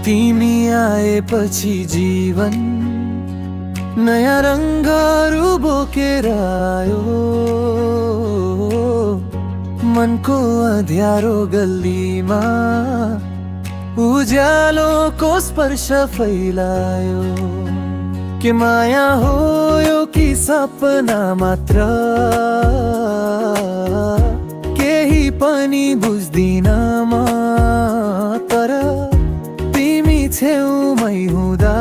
तिमी आएपछि जीवन नयाँ रङ्गहरू बोकेर आयो। मनको अँध्यारो गल्लीमा उज्यालोको स्पर्श फैलायो। के माया हो यो कि सपना मात्र, केही पनि बुझ्दिन म। तर तिमी छेउमै हुँदा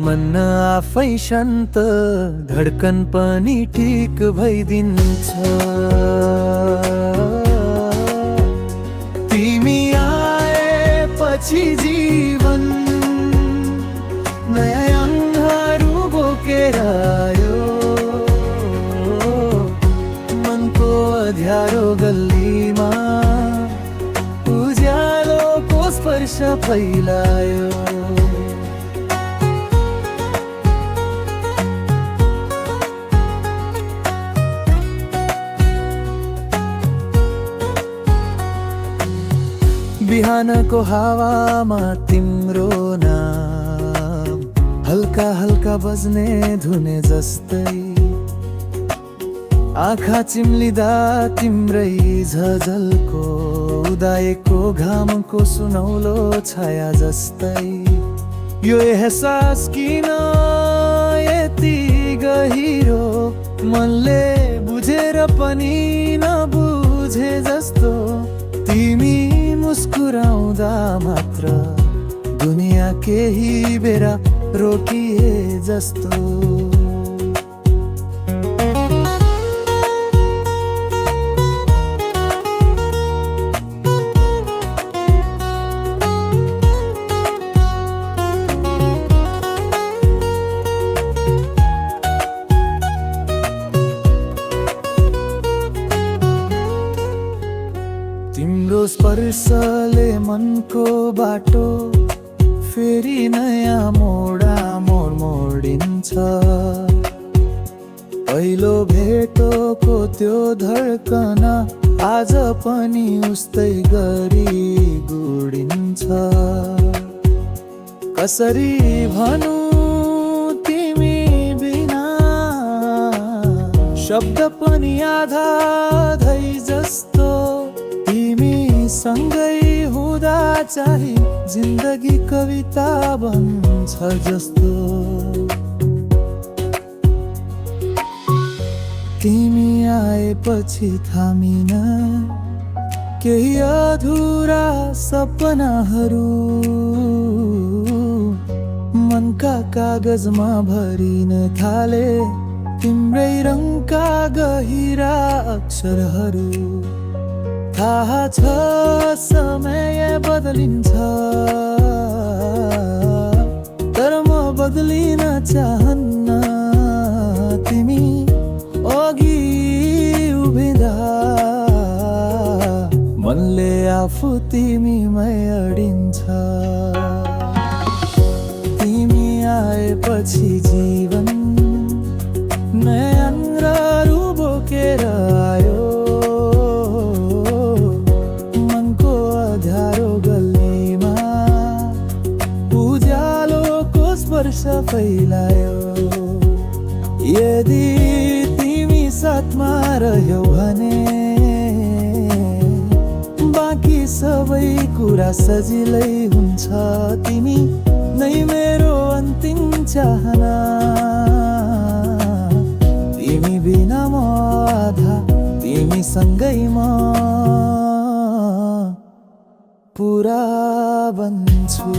मन आफै शान्त, धड्कन पनि ठिक भइदिन्छ। तिमी आएपछि जीवन नयाँ अङ्गहरू बोकेर आयो। मनको अँध्यारो गल्लीमा उज्यालोको स्पर्श फैलायो। बिहानको हावामा तिम्रो नाम हल्का हल्का बज्ने धुने जस्तै। आँखा चिम्लिँदा तिम्रै झझल्को उदाएको घामको सुनौलो छाया जस्तै। यो एहसास किन यति गहिरो, मनले बुझेर पनि नबुझे जस्तो। तिमी मुस्कुराउँदा मात्र दुनिया केही बेरा रोकिए जस्तो। तिम्रो स्पर्शले मनको बाटो फेरि नयाँ मोड मोडिन्छ। पहिलो भेटको त्यो धड्कन आज पनि उस्तै गरी गुडिन्छ। कसरी भनौँ तिमी बिना, शब्द पनि आधा धै जस्तो। तिमी सँगै हुँदा चाहिँ जिन्दगी कविता बन्छ जस्तो। तिमी आएपछि थामिन केही अधुरा सपनाहरू। मनका कागजमा भरिन थाले तिम्रै रङका गहिरा अक्षरहरू। थाहा छ समय बदलिन्छ, तर म बदलिन चाहन्न। तिमी अघि उभिँदा मनले आफू तिमीमै अडिन्छ। तिमी आएपछि जीवन नयाँ रङहरू बोकेर आयो। स्पर्श फैलायो। यदि तिमी साथमा रह्यौ भने बाँकी सबै कुरा सजिलै हुन्छ। तिमी नै मेरो अन्तिम चाहना, तिमी बिना म आधा, तिमी सँगै म पुरा बन्छु।